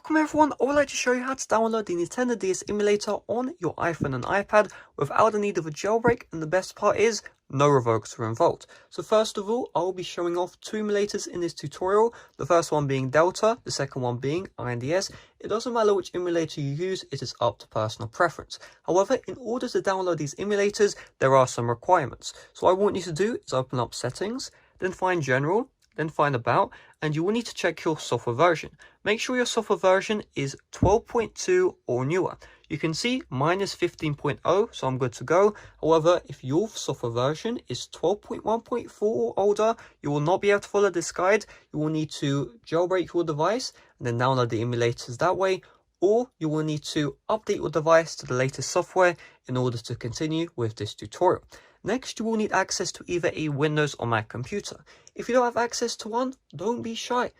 Welcome everyone, I would like to show you how to download the Nintendo DS emulator on your iPhone and iPad without the need of a jailbreak, and the best part is no revokes are involved. So first of all, I will be showing off two emulators in this tutorial, the first one being Delta, the second one being iNDS. It doesn't matter which emulator you use, it is up to personal preference. However, in order to download these emulators, there are some requirements. So what I want you to do is open up Settings, then find General, then find About, and you will need to check your software version. Make sure your software version is 12.2 or newer. You can see mine is 15.0, so I'm good to go. However, if your software version is 12.1.4 or older, you will not be able to follow this guide. You will need to jailbreak your device and then download the emulators that way, or you will need to update your device to the latest software in order to continue with this tutorial. Next, you will need access to either a Windows or Mac computer. If you don't have access to one, don't be shy.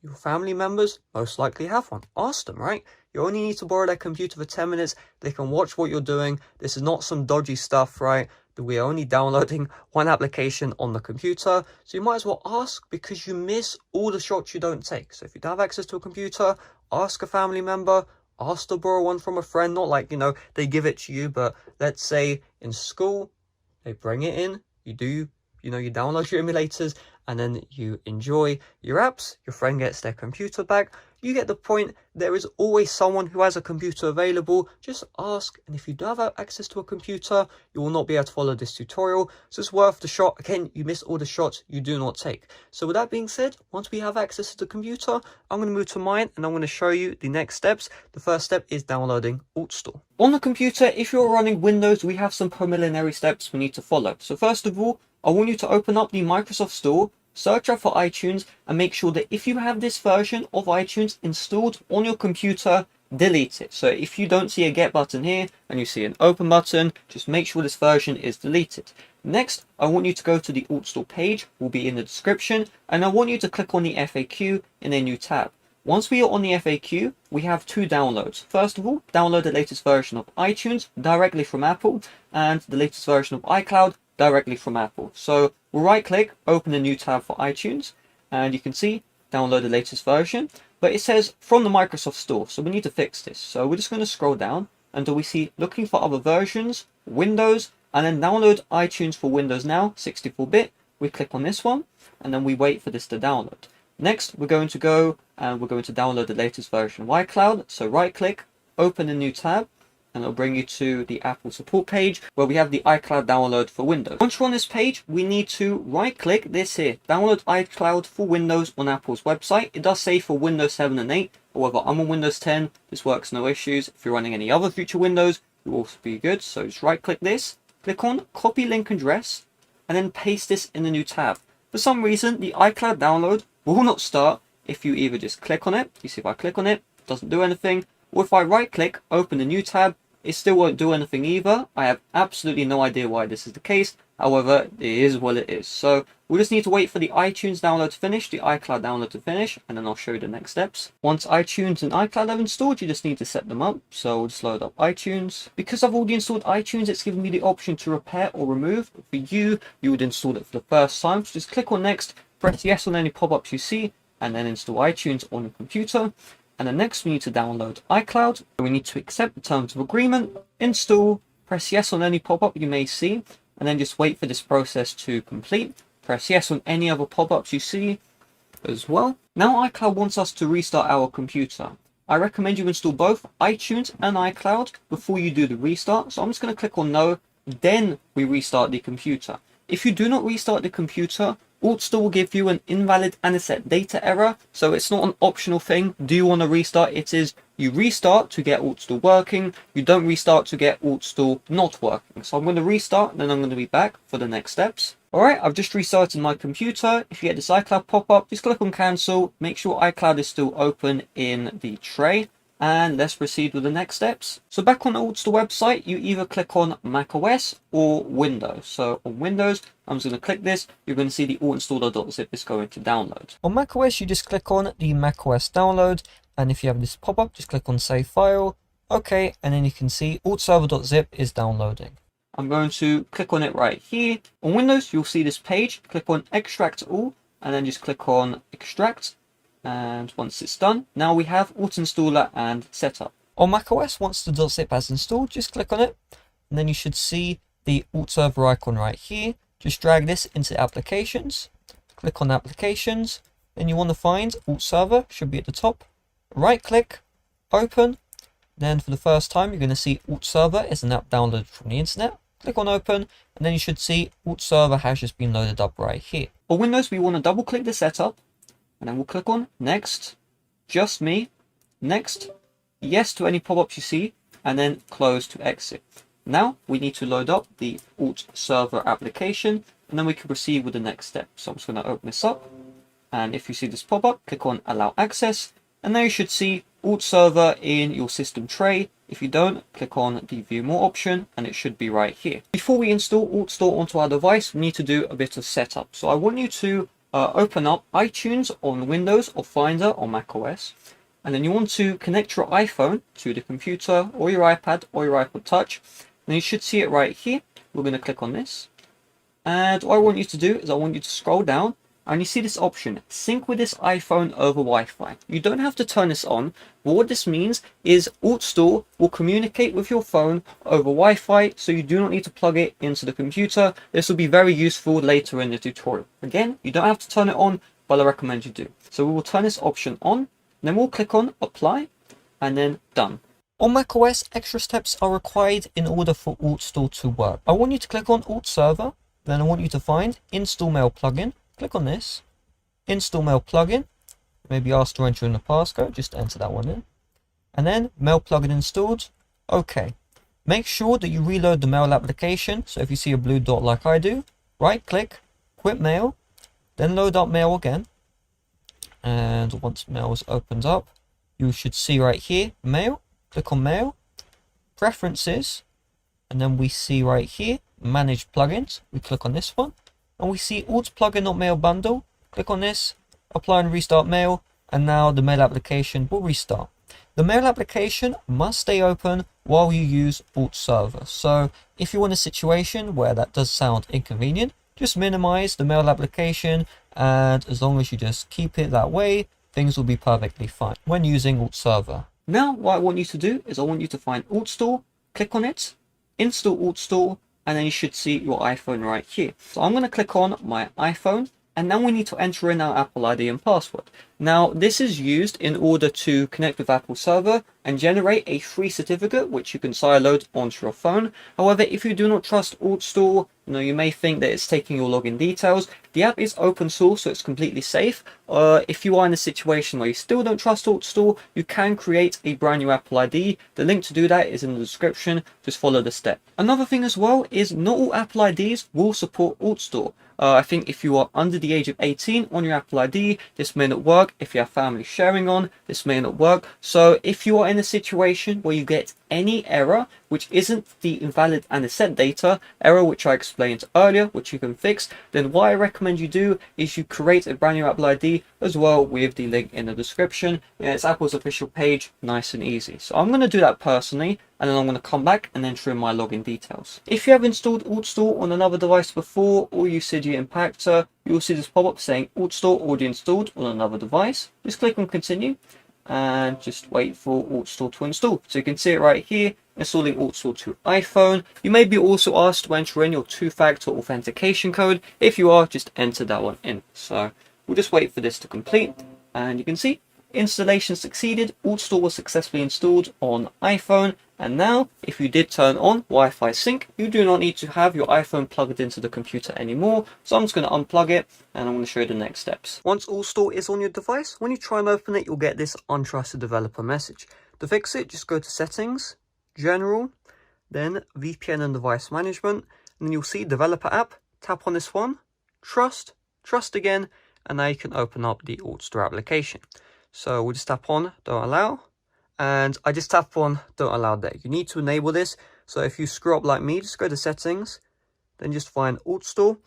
Your family members most likely have one. Ask them, right? You only need to borrow their computer for 10 minutes. They can watch what you're doing. This is not some dodgy stuff, right? That we are only downloading one application on the computer. So you might as well ask, because you miss all the shots you don't take. So if you don't have access to a computer, ask a family member. Ask to borrow one from a friend. Not like, they give it to you, but let's say in school, they bring it in, you download your emulators, and then you enjoy your apps. Your friend gets their computer back. You get the point. There is always someone who has a computer available. Just ask, and if you don't have access to a computer, you will not be able to follow this tutorial. So it's worth the shot. Again, you miss all the shots you do not take. So with that being said, once we have access to the computer, I'm going to move to mine, and I'm going to show you the next steps. The first step is downloading AltStore. On the computer, if you're running Windows, we have some preliminary steps we need to follow. So first of all, I want you to open up the Microsoft Store, search up for iTunes, and make sure that if you have this version of iTunes installed on your computer, delete it. So if you don't see a get button here and you see an open button, just make sure this version is deleted. Next, I want you to go to the AltStore page, will be in the description, and I want you to click on the FAQ in a new tab. Once we are on the FAQ, we have two downloads. First of all, download the latest version of iTunes directly from Apple, and the latest version of iCloud directly from Apple. So we'll right click, open a new tab for iTunes, and you can see download the latest version, but it says from the Microsoft Store, so we need to fix this. So we're just going to scroll down until we see looking for other versions, Windows, and then download iTunes for Windows now, 64-bit. We click on this one, and then we wait for this to download. Next, we're going to go and we're going to download the latest version of iCloud. So right click, open a new tab, and it'll bring you to the Apple support page where we have the iCloud download for Windows. Once you're on this page, we need to right click this here, download iCloud for Windows on Apple's website. It does say for Windows 7 and 8, however I'm on Windows 10, this works no issues. If you're running any other future Windows, it will also be good. So just right click this, click on copy link address, and then paste this in the new tab. For some reason, the iCloud download will not start if you either just click on it. You see if I click on it, it doesn't do anything. Or if I right click, open a new tab, it still won't do anything either. I have absolutely no idea why this is the case. However, it is what it is. So we'll just need to wait for the iTunes download to finish, the iCloud download to finish, and then I'll show you the next steps. Once iTunes and iCloud have installed, you just need to set them up. So we'll just load up iTunes. Because I've already installed iTunes, it's giving me the option to repair or remove. For you, you would install it for the first time. So just click on next, press yes on any pop-ups you see, and then install iTunes on your computer. And then next we need to download iCloud. We need to accept the terms of agreement, install, press yes on any pop-up you may see, and then just wait for this process to complete. Press yes on any other pop-ups you see as well. Now iCloud wants us to restart our computer. I recommend you install both iTunes and iCloud before you do the restart. So I'm just going to click on no, then we restart the computer. If you do not restart the computer, AltStore will give you an invalid anisette data error, so it's not an optional thing. Do you want to restart? It is you restart to get AltStore working, you don't restart to get AltStore not working. So I'm going to restart, then I'm going to be back for the next steps. Alright, I've just restarted my computer. If you get this iCloud pop-up, just click on cancel, make sure iCloud is still open in the tray, and let's proceed with the next steps. So back on the AltStore website, you either click on macOS or Windows. So on Windows, I'm just going to click this. You're going to see the altinstaller.zip is going to download. On macOS, you just click on the macOS download. And if you have this pop-up, just click on save file. Okay, and then you can see altserver.zip is downloading. I'm going to click on it right here. On Windows, you'll see this page. Click on extract all, and then just click on extract. And once it's done, now we have Auto Installer and Setup. On macOS, once the .zip has installed, just click on it, and then you should see the Alt Server icon right here. Just drag this into Applications, click on Applications, then you want to find Alt Server, should be at the top. Right click, open, then for the first time you're going to see Alt Server is an app downloaded from the internet. Click on Open, and then you should see Alt Server has just been loaded up right here. For Windows, we want to double click the setup, and then we'll click on Next, Just Me, Next, Yes to any pop-ups you see, and then Close to exit. Now we need to load up the Alt Server application, and then we can proceed with the next step. So I'm just going to open this up, and if you see this pop-up, click on Allow Access, and now you should see Alt Server in your system tray. If you don't, click on the View More option, and it should be right here. Before we install Alt Store onto our device, we need to do a bit of setup. So I want you to open up iTunes on Windows or Finder on macOS, and then you want to connect your iPhone to the computer or your iPad or your iPod Touch. And you should see it right here. We're going to click on this, and what I want you to do is I want you to scroll down, and you see this option, sync with this iPhone over Wi-Fi. You don't have to turn this on, but what this means is Alt Store will communicate with your phone over Wi-Fi, so you do not need to plug it into the computer. This will be very useful later in the tutorial. Again, you don't have to turn it on, but I recommend you do. So we will turn this option on, then we'll click on Apply, and then Done. On macOS, extra steps are required in order for Alt Store to work. I want you to click on Alt Server, then I want you to find Install Mail Plugin. Click on this, Install Mail Plugin, maybe ask to enter in the passcode, just enter that one in, and then Mail Plugin installed, OK. Make sure that you reload the Mail application, so if you see a blue dot like I do, right click, Quit Mail, then load up Mail again, and once Mail is opened up, you should see right here, Mail, click on Mail, Preferences, and then we see right here, Manage Plugins, we click on this one, and we see Alt Plugin Not Mail Bundle. Click on this, apply and restart Mail, and now the Mail application will restart. The Mail application must stay open while you use Alt Server. So if you're in a situation where that does sound inconvenient, just minimize the Mail application, and as long as you just keep it that way, things will be perfectly fine when using Alt Server. Now what I want you to do is I want you to find Alt Store, click on it, install Alt Store, and then you should see your iPhone right here. So I'm going to click on my iPhone, and now we need to enter in our Apple ID and password. Now this is used in order to connect with Apple Server and generate a free certificate which you can sideload onto your phone. However, if you do not trust Alt Store, you may think that it's taking your login details. The app is open source, so it's completely safe. If you are in a situation where you still don't trust Alt Store, you can create a brand new Apple ID. The link to do that is in the description. Just follow the step. Another thing as well is not all Apple IDs will support Alt Store. I think if you are under the age of 18 on your Apple ID, this may not work. If you have family sharing on, this may not work. So if you are in a situation where you get any error which isn't the invalid anisette data error which I explained earlier, which you can fix, then what I recommend you do is you create a brand new Apple ID as well with the link in the description. It's Apple's official page, nice and easy. So I'm going to do that personally, and then I'm going to come back and enter in my login details. If you have installed Alt Store on another device before, or you Cydia Impactor, you'll see this pop-up saying Alt Store already installed on another device. Just click on continue and just wait for Alt Store to install. So you can see it right here, installing Alt Store to iPhone. You may be also asked to enter in your two-factor authentication code. If you are, just enter that one in. So we'll just wait for this to complete, and you can see installation succeeded. Alt Store was successfully installed on iPhone, and now if you did turn on Wi-Fi sync, you do not need to have your iPhone plugged into the computer anymore. So I'm just going to unplug it, and I'm going to show you the next steps. Once Alt Store is on your device, when you try and open it, you'll get this untrusted developer message. To fix it, just go to Settings, General, then VPN and Device Management, and then you'll see Developer App. Tap on this one, Trust, Trust again, and now you can open up the Alt Store application. So we'll just tap on Don't Allow, and I just tap on Don't Allow there. You need to enable this. So if you screw up like me, just go to Settings, then just find Alt Store,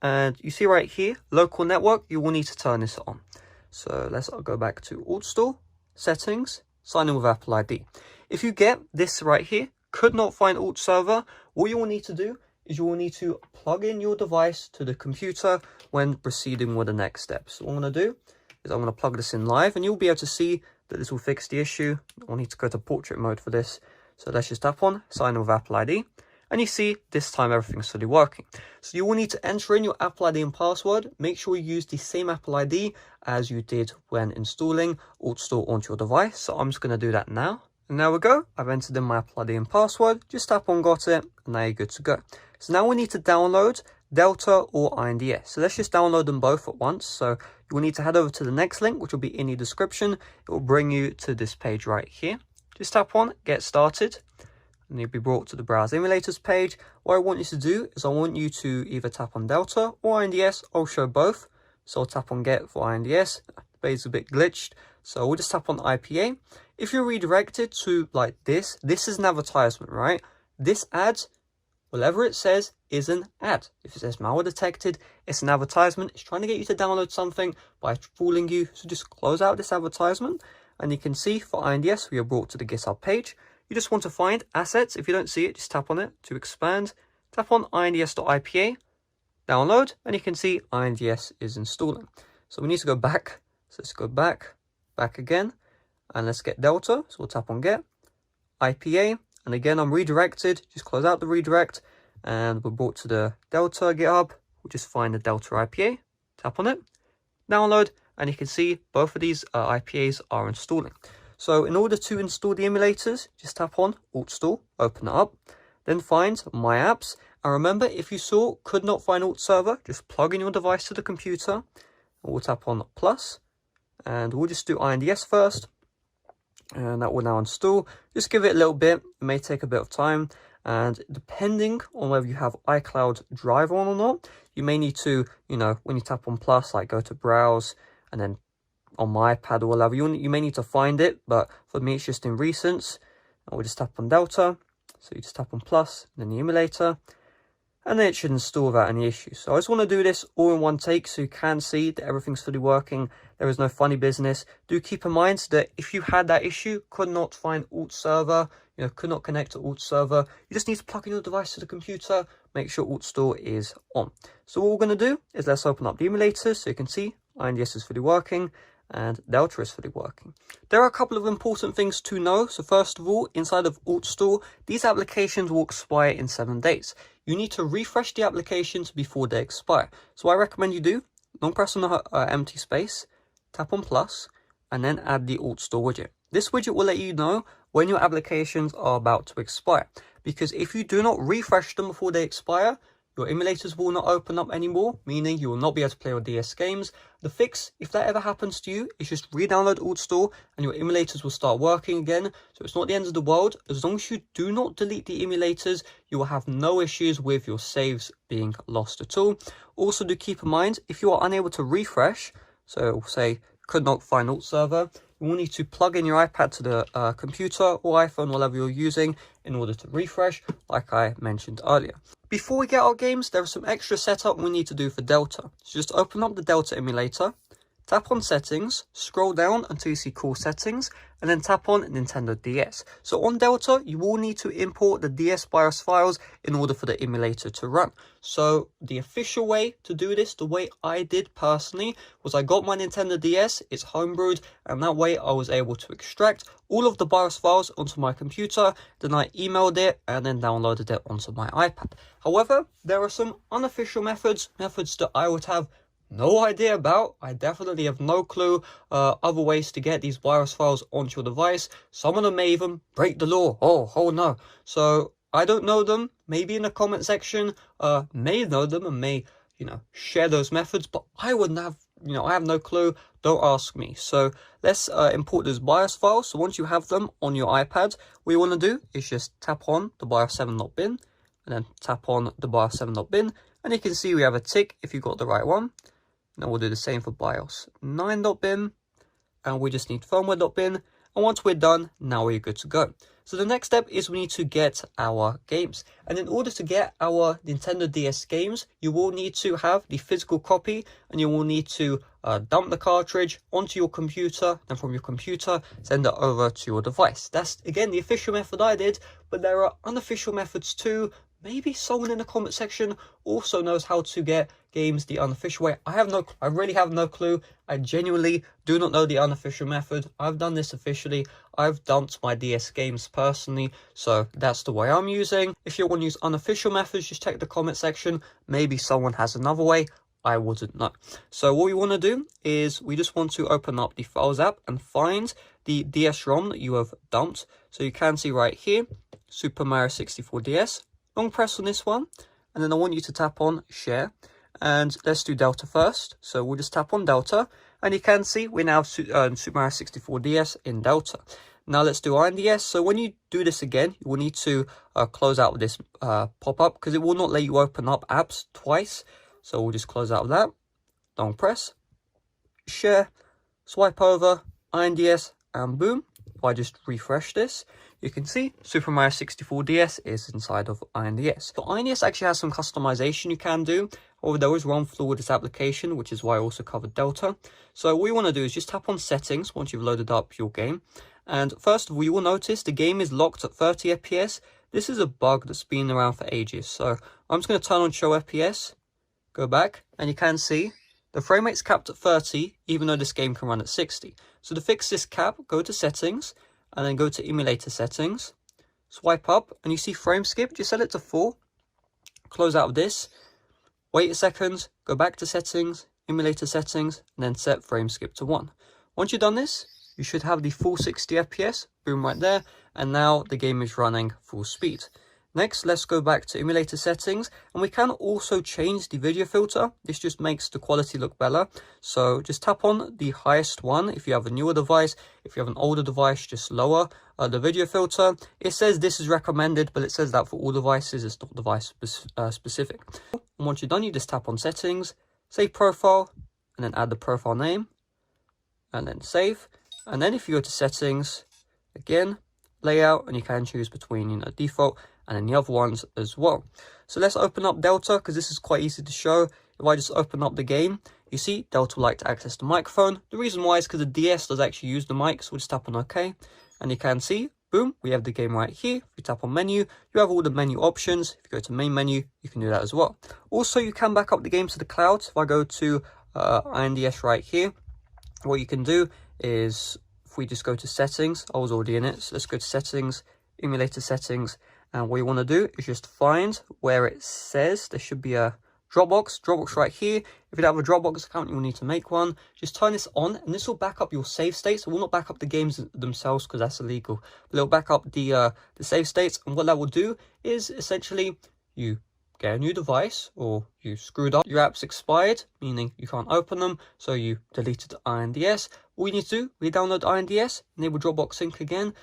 and you see right here, Local Network, you will need to turn this on. So let's go back to Alt Store, Settings, Sign in with Apple ID. If you get this right here, could not find Alt Server, all you will need to do is you will need to plug in your device to the computer when proceeding with the next steps. So what I'm going to do is I'm going to plug this in live, and you'll be able to see that this will fix the issue. I'll need to go to portrait mode for this. So let's just tap on sign in with Apple ID. And you see, this time everything's fully working. So you will need to enter in your Apple ID and password. Make sure you use the same Apple ID as you did when installing AltStore onto your device. So I'm just going to do that now. And there we go. I've entered in my Apple ID and password. Just tap on got it, and now you're good to go. So now we need to download Delta or iNDS. So let's just download them both at once. So you will need to head over to the next link, which will be in the description. It will bring you to this page right here. Just tap on get started. And you'll be brought to the Browse Emulators page. What I want you to do is I want you to either tap on Delta or iNDS. I'll show both. So I'll tap on Get for iNDS. The page is a bit glitched. So we'll just tap on IPA. If you're redirected to like this is an advertisement, right? This ad, whatever it says, is an ad. If it says malware detected, it's an advertisement. It's trying to get you to download something by fooling you. So just close out this advertisement. And you can see for iNDS, we are brought to the GitHub page. You just want to find assets. If you don't see it, just tap on it to expand. Tap on inds.ipa, download, and you can see iNDS is installing. So we need to go back. So let's go back again, and let's get Delta. So we'll tap on get, IPA, and again I'm redirected. Just close out the redirect, and we're brought to the Delta GitHub. We'll just find the Delta IPA, tap on it, download, and you can see both of these IPAs are installing. So in order to install the emulators, just tap on AltStore, open it up, then find My Apps. And remember, if you saw could not find Alt Server, just plug in your device to the computer. We'll tap on plus, and we'll just do iNDS first. And that will now install. Just give it a little bit. It may take a bit of time. And depending on whether you have iCloud Drive on or not, you may need to, when you tap on plus, like go to Browse, and then on my iPad or whatever, you may need to find it, but for me it's just in recents. And we'll just tap on Delta, so you just tap on plus, then the emulator, and then it should install without any issues. So I just want to do this all in one take so you can see that everything's fully working. There is no funny business. Do keep in mind that if you had that issue, could not find Alt Server, could not connect to Alt Server, you just need to plug in your device to the computer, make sure AltStore is on. So what we're going to do is let's open up the emulator so you can see iNDS is fully working and Delta is fully working. There are a couple of important things to know. So first of all, inside of AltStore, these applications will expire in 7 days. You need to refresh the applications before they expire. So what I recommend you do, long press on the empty space, tap on plus, and then add the AltStore widget. This widget will let you know when your applications are about to expire. Because if you do not refresh them before they expire, your emulators will not open up anymore, meaning you will not be able to play your DS games. The fix, if that ever happens to you, is just re-download AltStore and your emulators will start working again. So it's not the end of the world. As long as you do not delete the emulators, you will have no issues with your saves being lost at all. Also, do keep in mind, if you are unable to refresh, so say could not find Alt Server, you will need to plug in your iPad to the computer or iPhone, whatever you're using, in order to refresh, like I mentioned earlier. Before we get our games, there is some extra setup we need to do for Delta. So just open up the Delta emulator, tap on Settings, scroll down until you see Core Settings, and then tap on Nintendo DS. So on Delta, you will need to import the DS BIOS files in order for the emulator to run. So the official way to do this, the way I did personally, was I got my Nintendo DS, it's homebrewed, and that way I was able to extract all of the BIOS files onto my computer, then I emailed it and then downloaded it onto my iPad. However, there are some unofficial methods that I would have no idea about. I definitely have no clue other ways to get these BIOS files onto your device. Some of them may even break the law. Oh no. So I don't know them. Maybe in the comment section, may know them and may, share those methods, but I wouldn't have, I have no clue. Don't ask me. So let's import those BIOS files. So once you have them on your iPad, what you want to do is just tap on the BIOS7.bin and then tap on the BIOS7.bin, and you can see we have a tick if you got the right one. Now we'll do the same for BIOS9.bin, and we just need firmware.bin, and once we're done, now we're good to go. So the next step is we need to get our games, and in order to get our Nintendo DS games, you will need to have the physical copy, and you will need to dump the cartridge onto your computer, and from your computer, send it over to your device. That's, again, the official method I did, but there are unofficial methods too. maybe someone in the comment section also knows how to get games the unofficial way. I really have no clue. I genuinely do not know the unofficial method. I've done this officially. I've dumped my DS games personally, so that's the way I'm using. If you want to use unofficial methods, just check the comment section. Maybe someone has another way. I wouldn't know. So what we want to do is we just want to open up the Files app and find the DS-ROM that you have dumped. So you can see right here, Super Mario 64 DS. Long press on this one, and then I want you to tap on Share. And let's do Delta first. So we'll just tap on Delta, and you can see we now have Super Mario 64 DS in Delta. Now let's do iNDS. So when you do this again, you will need to close out this pop-up, because it will not let you open up apps twice. So we'll just close out of that. Long press, Share, swipe over, iNDS, and boom. If I just refresh this, you can see Super Mario 64 DS is inside of iNDS. So iNDS actually has some customization you can do. However, there is one flaw with this application, which is why I also covered Delta. So what you want to do is just tap on Settings once you've loaded up your game. And first of all, you will notice the game is locked at 30 FPS. This is a bug that's been around for ages. So I'm just going to turn on Show FPS, go back, and you can see the frame rate's capped at 30, even though this game can run at 60. So to fix this cap, go to Settings, and then go to Emulator Settings, swipe up, and you see Frame Skip, just set it to 4, close out of this, wait a second, go back to Settings, Emulator Settings, and then set Frame Skip to 1. Once you've done this, you should have the full 60 FPS, boom, right there, and now the game is running full speed. Next, let's go back to Emulator Settings, and we can also change the video filter. This just makes the quality look better. So just tap on the highest one if you have a newer device. If you have an older device, just lower the video filter. It says this is recommended, but it says that for all devices. It's not device specific. And once you're done, you just tap on Settings, Save Profile, and then add the profile name, and then Save. And then if you go to Settings, again, Layout, and you can choose between default and then the other ones as well. So let's open up Delta, because this is quite easy to show. If I just open up the game, you see Delta will like to access the microphone. The reason why is because the DS does actually use the mic, so we'll just tap on OK. And you can see, boom, we have the game right here. If you tap on Menu, you have all the menu options. If you go to Main Menu, you can do that as well. Also, you can back up the game to the cloud. If I go to iNDS right here, what you can do is, if we just go to Settings, I was already in it, so let's go to Settings, Emulator Settings, and what you want to do is just find where it says there should be a Dropbox right here. If you don't have a Dropbox account, you'll need to make one. Just turn this on, and this will back up your save states. It will not back up the games themselves, because that's illegal, but it'll back up the save states. And what that will do is essentially you get a new device, or you screwed up, your app's expired, meaning you can't open them, so you deleted iNDS. All you need to do, re-download iNDS, enable Dropbox sync again,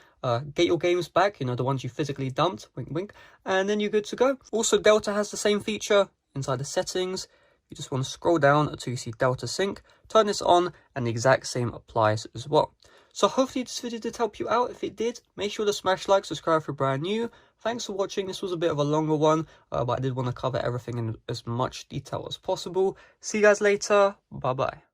get your games back, the ones you physically dumped, wink wink, and then you're good to go. Also, Delta has the same feature inside the settings. You just want to scroll down until you see Delta Sync, turn this on, and the exact same applies as well. So hopefully this video did help you out. If it did, make sure to smash like, subscribe if you're brand new. Thanks for watching. This was a bit of a longer one, but I did want to cover everything in as much detail as possible. See you guys later. Bye bye.